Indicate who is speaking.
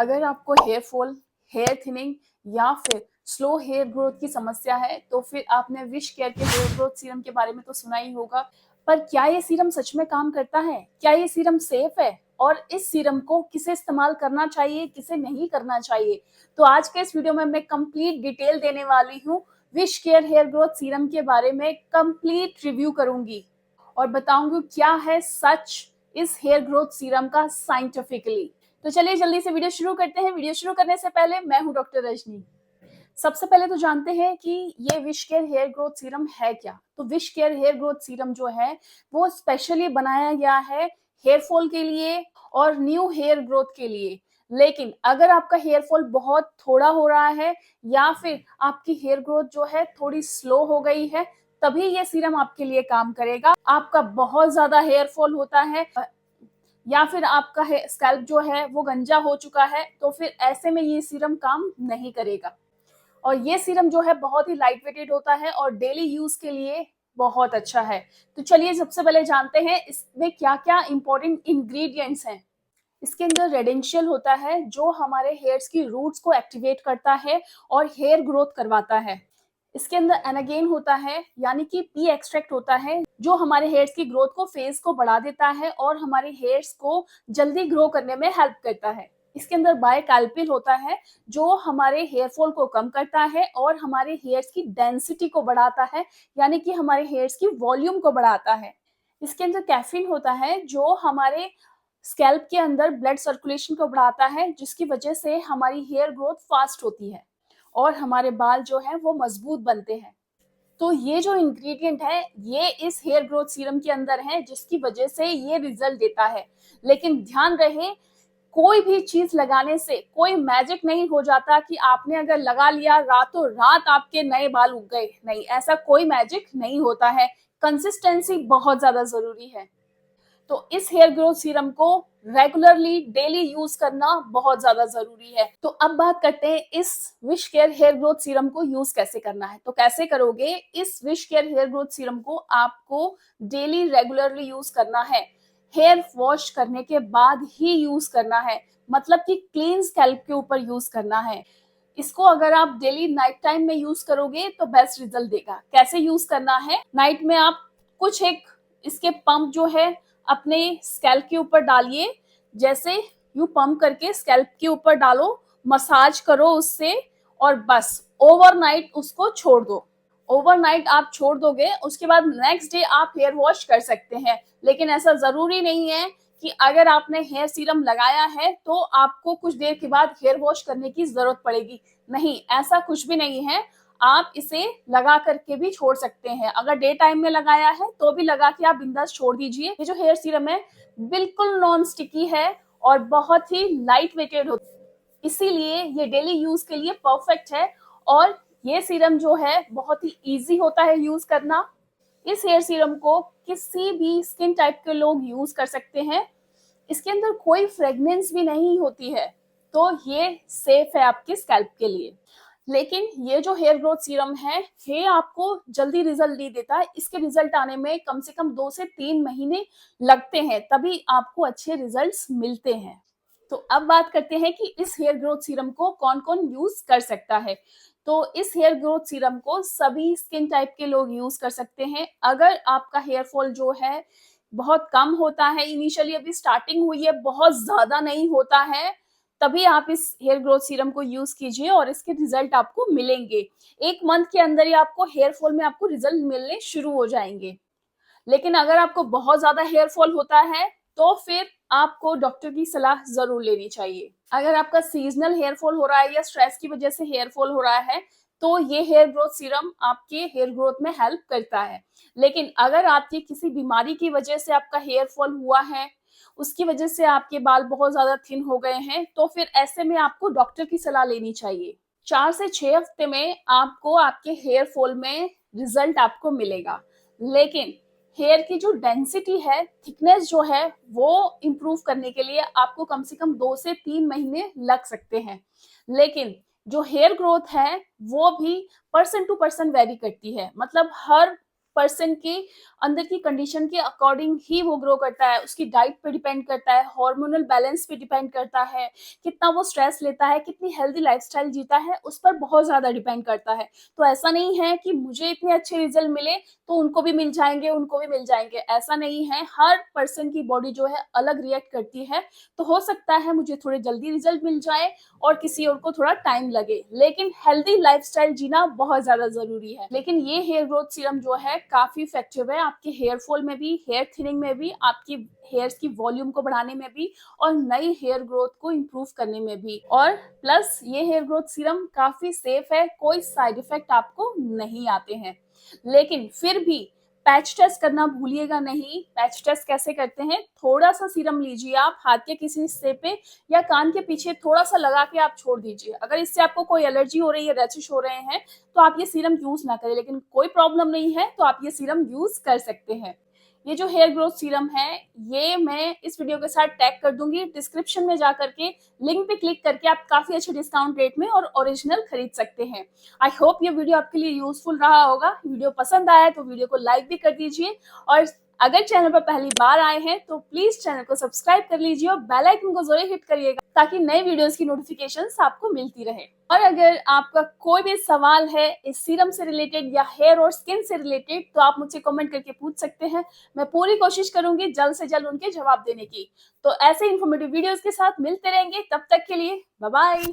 Speaker 1: अगर आपको hair fall, hair thinning या फिर स्लो हेयर ग्रोथ की समस्या है तो फिर आपने विश केयर के हेयर ग्रोथ सीरम के बारे में तो सुना ही होगा। पर क्या ये सीरम सच में काम करता है? क्या ये सीरम सेफ है? और इस सीरम को किसे इस्तेमाल करना चाहिए, किसे नहीं करना चाहिए? तो आज के इस वीडियो में मैं कंप्लीट डिटेल देने वाली हूँ। Wish Care hair growth serum के बारे में कंप्लीट रिव्यू करूंगी और बताऊंगी क्या है सच इस हेयर ग्रोथ सीरम का साइंटिफिकली। तो चलिए जल्दी से वीडियो शुरू करते हैं। वीडियो शुरू करने से पहले मैं हूं डॉक्टर रजनी। सबसे पहले तो जानते हैं कि ये Wish Care hair growth serum है क्या। तो Wish Care hair growth serum जो है वो स्पेशली बनाया गया है हेयर फॉल के लिए और न्यू हेयर ग्रोथ के लिए। लेकिन अगर आपका हेयर फॉल बहुत थोड़ा हो रहा है या फिर आपकी हेयर ग्रोथ जो है थोड़ी स्लो हो गई है, तभी ये सीरम आपके लिए काम करेगा। आपका बहुत ज्यादा हेयर फॉल होता है या फिर आपका स्कैल्प जो है वो गंजा हो चुका है, तो फिर ऐसे में ये सीरम काम नहीं करेगा। और ये सीरम जो है बहुत ही लाइट वेटेड होता है और डेली यूज के लिए बहुत अच्छा है। तो चलिए सबसे पहले जानते हैं इसमें क्या क्या इंपॉर्टेंट इंग्रेडिएंट्स हैं। इसके अंदर रेडेंशियल होता है जो हमारे हेयर्स की रूट्स को एक्टिवेट करता है और हेयर ग्रोथ करवाता है। इसके अंदर एनागेन होता है यानी कि पी एक्सट्रैक्ट होता है जो हमारे हेयर्स की ग्रोथ को फेज को बढ़ा देता है और हमारे हेयर्स को जल्दी ग्रो करने में हेल्प करता है। इसके अंदर बायकाल्पिल होता है जो हमारे हेयर फॉल को कम करता है और हमारे हेयर्स की डेंसिटी को बढ़ाता है यानी कि हमारे हेयर्स की वॉल्यूम को बढ़ाता है। इसके अंदर कैफीन होता है जो हमारे स्कैल्प के अंदर ब्लड सर्कुलेशन को बढ़ाता है जिसकी वजह से हमारी हेयर ग्रोथ फास्ट होती है और हमारे बाल जो है वो मजबूत बनते हैं। तो ये जो इंग्रेडिएंट है ये इस हेयर ग्रोथ सीरम के अंदर है जिसकी वजह से ये रिजल्ट देता है। लेकिन ध्यान रहे कोई भी चीज लगाने से कोई मैजिक नहीं हो जाता कि आपने अगर लगा लिया रातों रात आपके नए बाल उग गए। नहीं, ऐसा कोई मैजिक नहीं होता है। कंसिस्टेंसी बहुत ज्यादा जरूरी है। तो इस हेयर ग्रोथ सीरम को रेगुलरली डेली यूज करना बहुत ज्यादा जरूरी है। तो अब बात करते हैं इस Wish Care hair growth serum को यूज कैसे करना है। तो कैसे करोगे? इस Wish Care hair growth serum को आपको डेली रेगुलरली यूज करना है। हेयर वॉश करने के बाद ही यूज करना है, मतलब कि क्लीन स्कैल्प के ऊपर यूज करना है। इसको अगर आप डेली नाइट टाइम में यूज करोगे तो बेस्ट रिजल्ट देगा। कैसे यूज करना है? नाइट में आप कुछ एक इसके पंप जो है अपने स्कैल्प के ऊपर डालिए। जैसे यू पंप करके स्कैल्प के ऊपर डालो, मसाज करो उससे और बस ओवरनाइट उसको छोड़ दो। ओवरनाइट आप छोड़ दोगे, उसके बाद नेक्स्ट डे आप हेयर वॉश कर सकते हैं। लेकिन ऐसा जरूरी नहीं है कि अगर आपने हेयर सीरम लगाया है तो आपको कुछ देर के बाद हेयर वॉश करने की जरूरत पड़ेगी। नहीं, ऐसा कुछ भी नहीं है। आप इसे लगा करके भी छोड़ सकते हैं। अगर डे टाइम में लगाया है तो भी लगा के आप बिंदास छोड़ दीजिए। ये जो हेयर सीरम है बिल्कुल नॉन स्टिकी है और बहुत ही लाइट वेटेड होता है, इसीलिए ये डेली यूज के लिए परफेक्ट है। और ये सीरम जो है बहुत ही इजी होता है यूज करना। इस हेयर सीरम को किसी भी स्किन टाइप के लोग यूज कर सकते हैं। इसके अंदर कोई फ्रेग्रेंस भी नहीं होती है, तो ये सेफ है आपके स्कैल्प के लिए। लेकिन ये जो हेयर ग्रोथ सीरम है ये आपको जल्दी रिजल्ट नहीं देता। इसके रिजल्ट आने में कम से कम 2 से 3 महीने लगते हैं, तभी आपको अच्छे रिजल्ट्स मिलते हैं। तो अब बात करते हैं कि इस हेयर ग्रोथ सीरम को कौन कौन यूज कर सकता है। तो इस हेयर ग्रोथ सीरम को सभी स्किन टाइप के लोग यूज कर सकते हैं। अगर आपका हेयर फॉल जो है बहुत कम होता है, इनिशियली अभी स्टार्टिंग हुई है, बहुत ज्यादा नहीं होता है, तभी आप इस हेयर ग्रोथ सीरम को यूज कीजिए और इसके रिजल्ट आपको मिलेंगे। 1 मंथ के अंदर ही आपको हेयर फॉल में आपको रिजल्ट मिलने शुरू हो जाएंगे। लेकिन अगर आपको बहुत ज्यादा हेयर फॉल होता है तो फिर आपको डॉक्टर की सलाह जरूर लेनी चाहिए। अगर आपका सीजनल हेयर फॉल हो रहा है या स्ट्रेस की वजह से हेयर फॉल हो रहा है तो ये हेयर ग्रोथ सीरम आपके हेयर ग्रोथ में हेल्प करता है। लेकिन अगर आपकी किसी बीमारी की वजह से आपका हेयर फॉल हुआ है, उसकी वजह से आपके बाल बहुत ज्यादा थिन हो गए हैं, तो फिर ऐसे में आपको डॉक्टर की सलाह लेनी चाहिए। 4 से 6 हफ्ते में आपको आपके हेयर फॉल में रिजल्ट आपको मिलेगा। लेकिन हेयर की जो डेंसिटी है, थिकनेस जो है, वो इम्प्रूव करने के लिए आपको कम से कम 2 से 3 महीने लग सकते हैं। लेकिन जो हेयर ग्रोथ है वो भी पर्सन टू पर्सन वेरी करती है। मतलब हर पर्सन के अंदर की कंडीशन के अकॉर्डिंग ही वो ग्रो करता है। उसकी डाइट पे डिपेंड करता है, हार्मोनल बैलेंस पे डिपेंड करता है, कितना वो स्ट्रेस लेता है, कितनी हेल्दी लाइफस्टाइल जीता है, उस पर बहुत ज़्यादा डिपेंड करता है। तो ऐसा नहीं है कि मुझे इतने अच्छे रिजल्ट मिले तो उनको भी मिल जाएँगे, उनको भी मिल जाएँगे, ऐसा नहीं है। हर पर्सन की बॉडी जो है अलग रिएक्ट करती है। तो हो सकता है मुझे थोड़े जल्दी रिजल्ट मिल जाए और किसी और को थोड़ा टाइम लगे, लेकिन हेल्दी लाइफस्टाइल जीना बहुत ज़्यादा ज़रूरी है। लेकिन ये हेयर ग्रोथ सीरम जो है काफ़ी इफेक्टिव है आपके हेयर फॉल में भी, हेयर थिनिंग में भी, आपकी हेयर्स की वॉल्यूम को बढ़ाने में भी और नई हेयर ग्रोथ को इम्प्रूव करने में भी। और प्लस ये हेयर ग्रोथ सीरम काफ़ी सेफ है, कोई साइड इफेक्ट आपको नहीं आते हैं। लेकिन फिर भी पैच टेस्ट करना भूलिएगा नहीं। पैच टेस्ट कैसे करते हैं? थोड़ा-सा सीरम लीजिए आप हाथ के किसी हिस्से पे या कान के पीछे थोड़ा-सा लगा के आप छोड़ दीजिए। अगर इससे आपको कोई एलर्जी हो रही है, रैशेस हो रहे हैं, तो आप ये सीरम यूज़ ना करें, लेकिन कोई प्रॉब्लम नहीं है, तो आप ये सीरम यूज़ कर सकते हैं। ये जो हेयर ग्रोथ सीरम है, ये मैं इस वीडियो के साथ टैग कर दूँगी। डिस्क्रिप्शन में जाकर के लिंक पे क्लिक करके आप काफ़ी अच्छे डिस्काउंट रेट में और ओरिजिनल खरीद सकते हैं। आई होप ये वीडियो आपके लिए यूज़फुल रहा होगा। वीडियो पसंद आया है तो वीडियो को लाइक भी कर दीजिए और अगर चैनल पर पहली बार आए हैं तो प्लीज़ चैनल को सब्सक्राइब कर लीजिए और बेल आइकन को ज़रूर हिट करिएगा ताकि नए वीडियोज़ की नोटिफ़िकेशंस आपको मिलती रहे। और अगर आपका कोई भी सवाल है इस सीरम से रिलेटेड या हेयर और स्किन से रिलेटेड तो आप मुझसे कमेंट करके पूछ सकते हैं। मैं पूरी कोशिश करूँगी जल्द से जल्द उनके जवाब देने की। तो ऐसे इन्फॉर्मेटिव वीडियोज़ के साथ मिलते रहेंगे, तब तक के लिए बाय बाय।